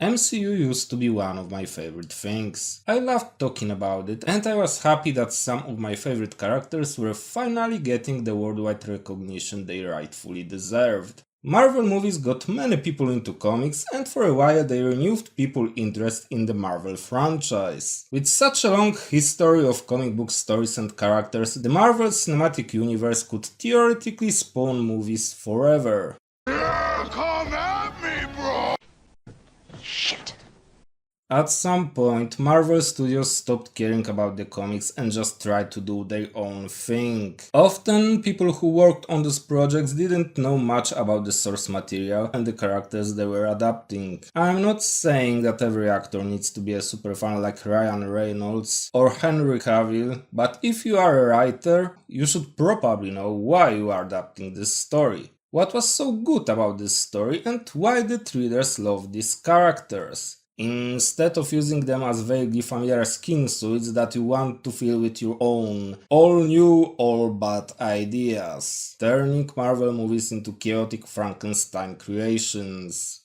MCU used to be one of my favorite things. I loved talking about it, and I was happy that some of my favorite characters were finally getting the worldwide recognition they rightfully deserved. Marvel movies got many people into comics, and for a while they renewed people's interest in the Marvel franchise. With such a long history of comic book stories and characters, the Marvel Cinematic Universe could theoretically spawn movies forever. Come at me, bro! Shit. At some point, Marvel Studios stopped caring about the comics and just tried to do their own thing. Often, people who worked on those projects didn't know much about the source material and the characters they were adapting. I'm not saying that every actor needs to be a superfan like Ryan Reynolds or Henry Cavill, but if you are a writer, you should probably know why you are adapting this story. What was so good about this story and why did readers love these characters? Instead of using them as vaguely familiar skin suits that you want to fill with your own, all new, all bad ideas, turning Marvel movies into chaotic Frankenstein creations.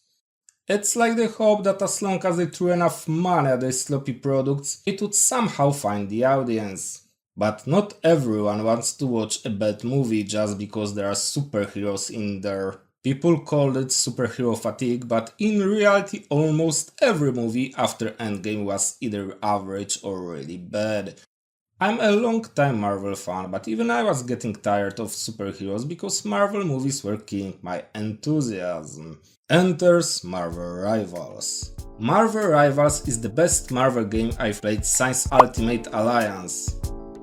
It's like they hope that as long as they threw enough money at these sloppy products, it would somehow find the audience. But not everyone wants to watch a bad movie just because there are superheroes in there. People called it superhero fatigue, but in reality almost every movie after Endgame was either average or really bad. I'm a long-time Marvel fan, but even I was getting tired of superheroes because Marvel movies were killing my enthusiasm. Enters Marvel Rivals. Marvel Rivals is the best Marvel game I've played since Ultimate Alliance.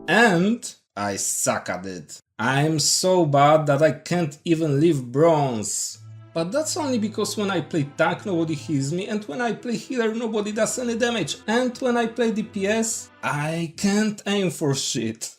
And I suck at it. I'm so bad that I can't even leave bronze. But that's only because when I play tank nobody heals me, and when I play healer nobody does any damage, and when I play DPS I can't aim for shit.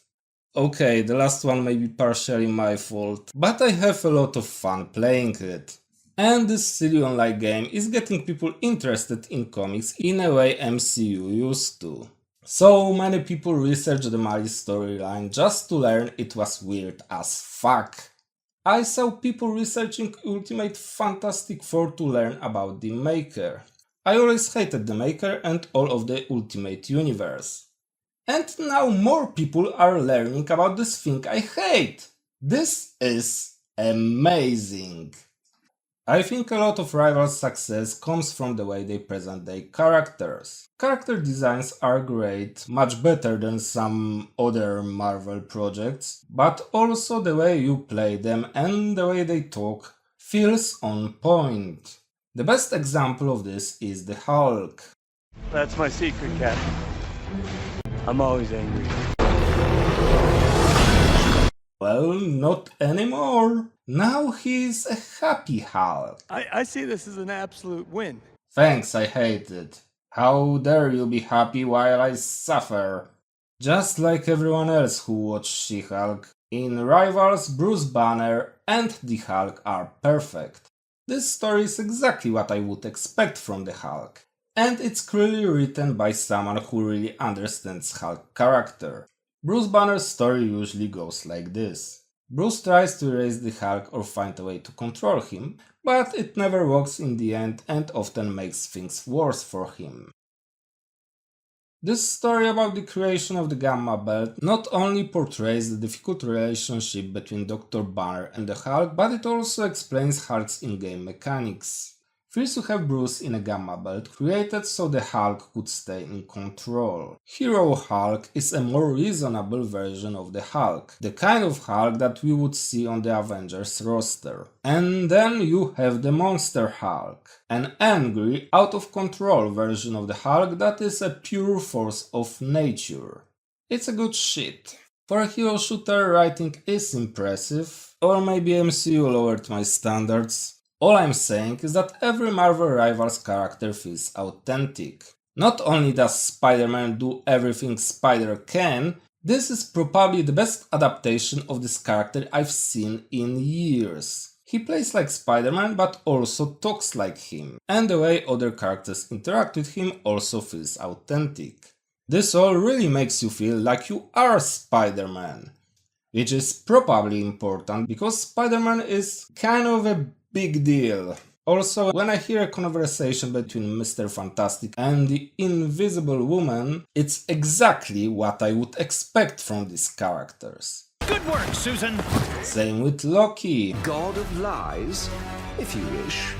Okay, the last one may be partially my fault, but I have a lot of fun playing it. And this silly online game is getting people interested in comics in a way MCU used to. So many people researched the Mali storyline just to learn it was weird as fuck. I saw people researching Ultimate Fantastic Four to learn about the Maker. I always hated the Maker and all of the Ultimate Universe. And now more people are learning about this thing I hate. This is amazing. I think a lot of Rivals' success comes from the way they present their characters. Character designs are great, much better than some other Marvel projects, but also the way you play them and the way they talk feels on point. The best example of this is the Hulk. That's my secret, Captain. I'm always angry. Well, not anymore. Now he's a happy Hulk. I see this as an absolute win. Thanks, I hate it. How dare you be happy while I suffer? Just like everyone else who watched She-Hulk, in Rivals, Bruce Banner and the Hulk are perfect. This story is exactly what I would expect from the Hulk. And it's clearly written by someone who really understands Hulk character. Bruce Banner's story usually goes like this. Bruce tries to erase the Hulk or find a way to control him, but it never works in the end and often makes things worse for him. This story about the creation of the Gamma Belt not only portrays the difficult relationship between Dr. Banner and the Hulk, but it also explains Hulk's in-game mechanics. First you have Bruce in a Gamma Belt created so the Hulk could stay in control. Hero Hulk is a more reasonable version of the Hulk, the kind of Hulk that we would see on the Avengers roster. And then you have the Monster Hulk, an angry, out of control version of the Hulk that is a pure force of nature. It's a good shit. For a hero shooter, writing is impressive, or maybe MCU lowered my standards. All I'm saying is that every Marvel Rivals character feels authentic. Not only does Spider-Man do everything Spider can, this is probably the best adaptation of this character I've seen in years. He plays like Spider-Man but also talks like him, and the way other characters interact with him also feels authentic. This all really makes you feel like you are Spider-Man, which is probably important because Spider-Man is kind of a big deal. Also, when I hear a conversation between Mr. Fantastic and the Invisible Woman, it's exactly what I would expect from these characters. Good work, Susan. Same with Loki. God of lies, if you wish.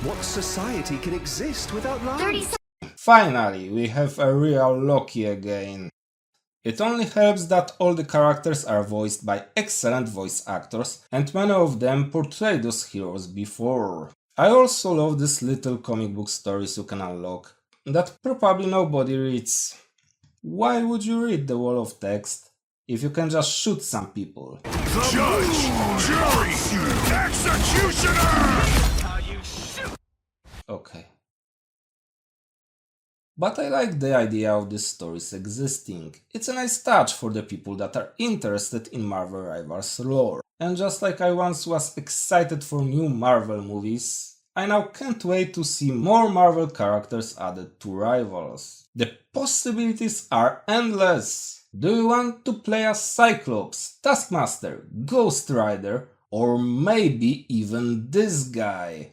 What society can exist without lies? Finally, we have a real Loki again. It only helps that all the characters are voiced by excellent voice actors, and many of them portrayed those heroes before. I also love these little comic book stories you can unlock that probably nobody reads. Why would you read the wall of text if you can just shoot some people? Judge, jury, executioner! Okay. But I like the idea of these stories existing. It's a nice touch for the people that are interested in Marvel Rivals lore. And just like I once was excited for new Marvel movies, I now can't wait to see more Marvel characters added to Rivals. The possibilities are endless! Do you want to play as Cyclops, Taskmaster, Ghost Rider, or maybe even this guy?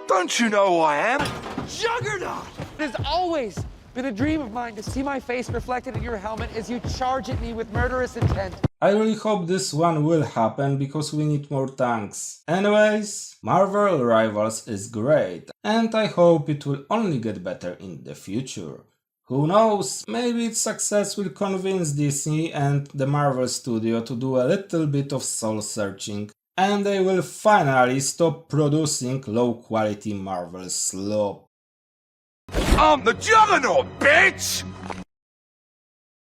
Don't you know who I am? Juggernaut! It has always been a dream of mine to see my face reflected in your helmet as you charge at me with murderous intent. I really hope this one will happen because we need more tanks. Anyways, Marvel Rivals is great and I hope it will only get better in the future. Who knows, maybe its success will convince DC and the Marvel studio to do a little bit of soul searching and they will finally stop producing low quality Marvel slop. I'm the Juggernaut, bitch!